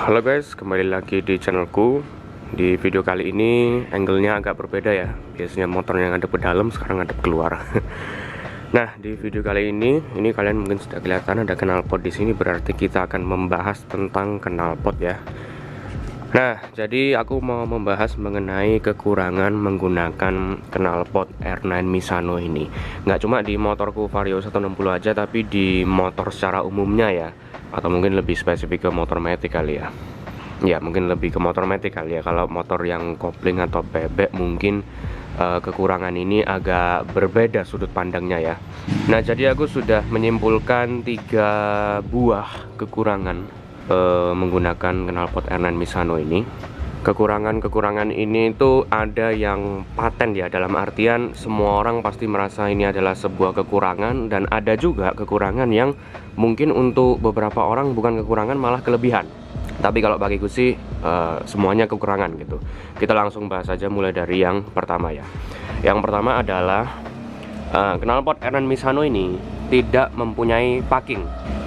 Halo guys, kembali lagi di channelku. Di video kali ini angle-nya agak berbeda ya. Biasanya motornya ngadep ke dalam, sekarang ngadep keluar. Nah, di video kali ini kalian mungkin sudah kelihatan ada knalpot di sini, berarti kita akan membahas tentang knalpot ya. Nah, jadi aku mau membahas mengenai kekurangan menggunakan knalpot R9 Misano ini. Nggak cuma di motorku Vario 160 aja, tapi di motor secara umumnya ya. Atau mungkin lebih spesifik ke motor matic kali ya. Ya, mungkin lebih ke motor matic kali ya. Kalau motor yang kopling atau bebek mungkin kekurangan ini agak berbeda sudut pandangnya ya. Nah, jadi aku sudah menyimpulkan 3 buah kekurangan menggunakan knalpot R9 Misano ini. Kekurangan-kekurangan ini itu ada yang paten ya, dalam artian semua orang pasti merasa ini adalah sebuah kekurangan, dan ada juga kekurangan yang mungkin untuk beberapa orang bukan kekurangan malah kelebihan. Tapi kalau bagiku sih semuanya kekurangan gitu. Kita langsung bahas aja mulai dari yang pertama ya. Yang pertama adalah knalpot R9 Misano ini tidak mempunyai packing.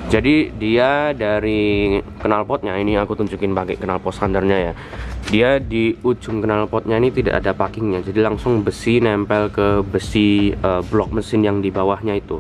Jadi dia dari knalpotnya ini, aku tunjukin pakai knalpot standarnya ya. Dia di ujung knalpotnya ini tidak ada packingnya, jadi langsung besi nempel ke besi blok mesin yang di bawahnya itu.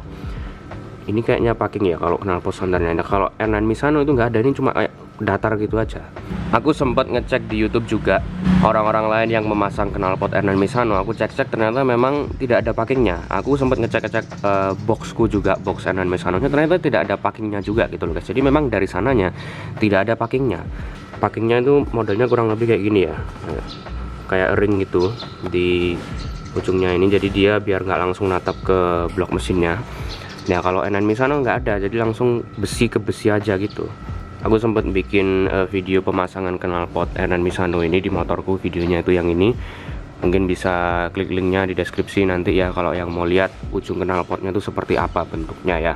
Ini kayaknya packing ya kalau knalpot standarnya. Nah, kalau R9 Misano itu nggak ada, ini cuma kayak datar gitu aja. Aku sempat ngecek di YouTube juga orang-orang lain yang memasang knalpot R9 Misano. Aku cek-cek ternyata memang tidak ada packingnya. Aku sempat ngecek-ngecek boxku juga, box R9 Misano nya, ternyata tidak ada packingnya juga gitu loh guys. Jadi memang dari sananya tidak ada packingnya. Packingnya itu modelnya kurang lebih kayak gini ya, kayak ring gitu di ujungnya ini. Jadi dia biar nggak langsung natap ke blok mesinnya. Nah, kalau R9 Misano nggak ada, jadi langsung besi ke besi aja gitu. Aku sempat bikin video pemasangan knalpot R9 Misano ini di motorku, videonya itu yang ini. Mungkin bisa klik linknya di deskripsi nanti ya, kalau yang mau lihat ujung knalpotnya itu seperti apa bentuknya ya.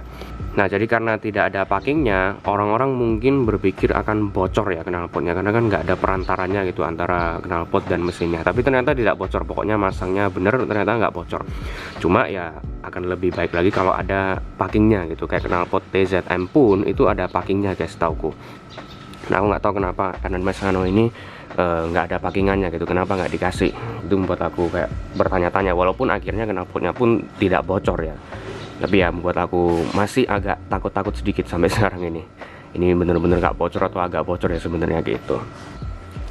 Nah, jadi karena tidak ada packingnya, orang-orang mungkin berpikir akan bocor ya knalpotnya, karena kan nggak ada perantaranya gitu antara knalpot dan mesinnya. Tapi ternyata tidak bocor, pokoknya masangnya bener, ternyata nggak bocor. Cuma ya akan lebih baik lagi kalau ada packingnya gitu, kayak knalpot TZM pun itu ada packingnya guys, tauku. Nah, aku nggak tahu kenapa R9 Misano ini nggak ada packingannya gitu, kenapa nggak dikasih. Itu membuat aku kayak bertanya-tanya, walaupun akhirnya knalpotnya pun tidak bocor ya. Tapi ya membuat aku masih agak takut-takut sedikit sampai sekarang ini. Ini bener-bener gak bocor atau agak bocor ya sebenarnya gitu.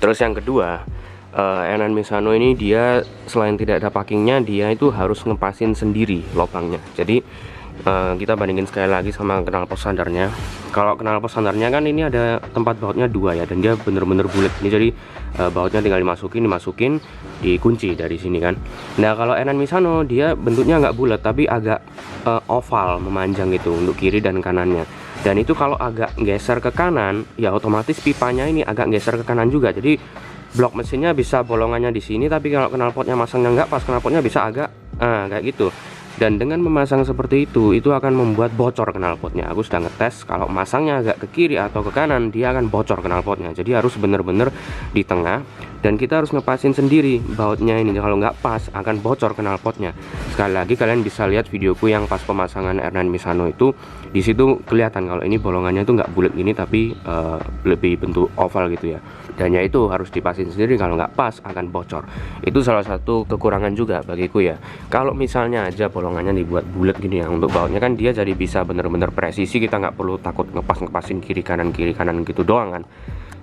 Terus yang kedua, R9 Misano ini dia selain tidak ada packingnya, dia itu harus ngepasin sendiri lubangnya. Jadi kita bandingin sekali lagi sama knalpot standarnya. Kalau knalpot standarnya kan ini ada tempat bautnya 2 ya, dan dia bener-bener bulat. Ini jadi bautnya tinggal dimasukin, dikunci dari sini kan. Nah, kalau R9 Misano dia bentuknya nggak bulat, tapi agak oval, memanjang gitu untuk kiri dan kanannya. Dan itu kalau agak geser ke kanan, ya otomatis pipanya ini agak geser ke kanan juga. Jadi blok mesinnya bisa bolongannya di sini, tapi kalau knalpotnya masangnya nggak pas, knalpotnya bisa agak kayak gitu. Dan dengan memasang seperti itu akan membuat bocor knalpotnya. Aku sudah ngetes, kalau masangnya agak ke kiri atau ke kanan, dia akan bocor knalpotnya. Jadi harus bener-bener di tengah, dan kita harus ngepasin sendiri bautnya ini. Kalau nggak pas akan bocor knalpotnya. Sekali lagi kalian bisa lihat videoku yang pas pemasangan R9 Misano itu, di situ kelihatan kalau ini bolongannya itu nggak bulat gini, tapi lebih bentuk oval gitu ya. Dan ya itu harus dipasin sendiri, kalau nggak pas akan bocor. Itu salah satu kekurangan juga bagiku ya. Kalau misalnya aja bolongannya dibuat bulat gini ya untuk bautnya, kan dia jadi bisa bener-bener presisi, kita nggak perlu takut ngepasin kiri kanan gitu doang kan.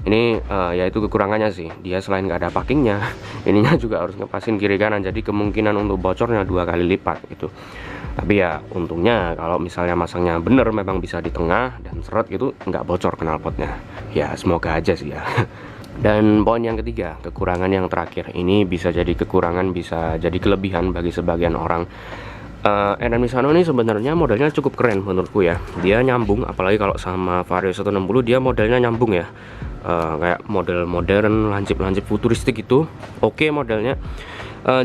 Ini ya itu kekurangannya sih, dia selain nggak ada packingnya, ininya juga harus ngepasin kiri kanan, jadi kemungkinan untuk bocornya 2 kali lipat gitu. Tapi ya untungnya kalau misalnya masangnya bener, memang bisa di tengah dan seret gitu, nggak bocor knalpotnya. Ya semoga aja sih ya. Dan poin yang ketiga, kekurangan yang terakhir ini bisa jadi kekurangan, bisa jadi kelebihan bagi sebagian orang. R9 Misano ini sebenarnya modelnya cukup keren menurutku ya. Dia nyambung, apalagi kalau sama Vario 160 dia modelnya nyambung ya. Kayak model modern, lancip-lancip futuristik itu oke modelnya.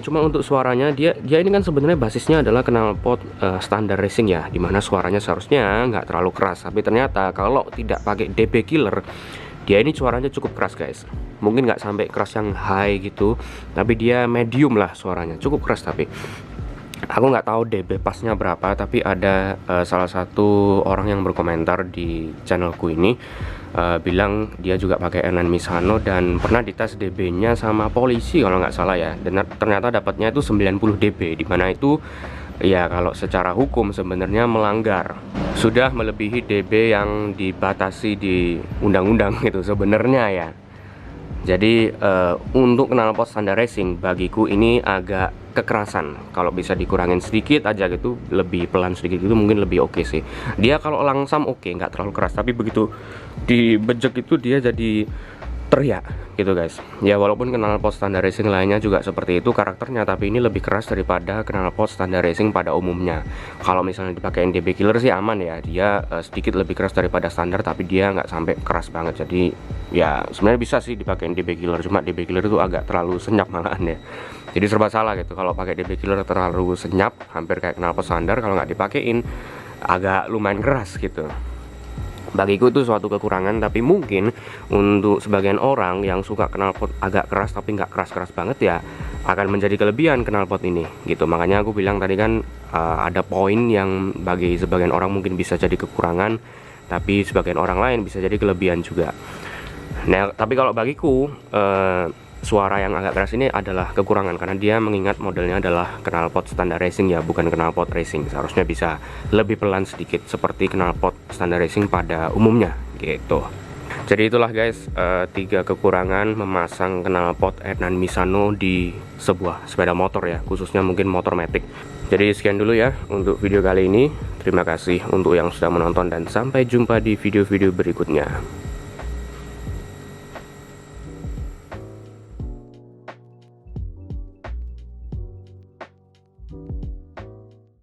Cuma untuk suaranya, dia ini kan sebenarnya basisnya adalah knalpot standar racing ya, dimana suaranya seharusnya nggak terlalu keras. Tapi ternyata kalau tidak pakai DB killer, dia ini suaranya cukup keras guys. Mungkin nggak sampai keras yang high gitu, tapi dia medium lah suaranya, cukup keras. Tapi Aku nggak tahu DB pasnya berapa, tapi ada salah satu orang yang berkomentar di channelku ini bilang dia juga pakai Ernan Misano dan pernah dites DB-nya sama polisi kalau nggak salah ya, dan ternyata dapatnya itu 90 dB, dimana itu ya kalau secara hukum sebenarnya melanggar, sudah melebihi dB yang dibatasi di undang-undang gitu sebenarnya ya. Jadi untuk knalpot standar racing bagiku ini agak kekerasan. Kalau bisa dikurangin sedikit aja gitu, lebih pelan sedikit gitu mungkin lebih oke sih. Dia kalau langsam oke, nggak terlalu keras, tapi begitu dibejek itu dia jadi teriak gitu guys. Ya walaupun knalpot standar racing lainnya juga seperti itu karakternya, tapi ini lebih keras daripada knalpot standar racing pada umumnya. Kalau misalnya dipakai DB killer sih aman ya, dia sedikit lebih keras daripada standar, tapi dia nggak sampai keras banget. Jadi ya sebenarnya bisa sih dipakai DB killer, cuma DB killer itu agak terlalu senyap malahan ya. Jadi serba salah gitu kalau pakai DB killer terlalu senyap, hampir kayak knalpot standar, kalau nggak dipakein agak lumayan keras gitu. Bagiku itu suatu kekurangan, tapi mungkin untuk sebagian orang yang suka knalpot agak keras tapi nggak keras-keras banget ya akan menjadi kelebihan knalpot ini gitu. Makanya aku bilang tadi kan ada poin yang bagi sebagian orang mungkin bisa jadi kekurangan, tapi sebagian orang lain bisa jadi kelebihan juga. Nah tapi kalau bagiku suara yang agak keras ini adalah kekurangan, karena dia mengingat modelnya adalah knalpot standar racing ya, bukan knalpot racing. Seharusnya bisa lebih pelan sedikit seperti knalpot standar racing pada umumnya gitu. Jadi itulah guys, 3 kekurangan memasang knalpot Ernan Misano di sebuah sepeda motor ya, khususnya mungkin motor matic. Jadi sekian dulu ya untuk video kali ini. Terima kasih untuk yang sudah menonton dan sampai jumpa di video-video berikutnya.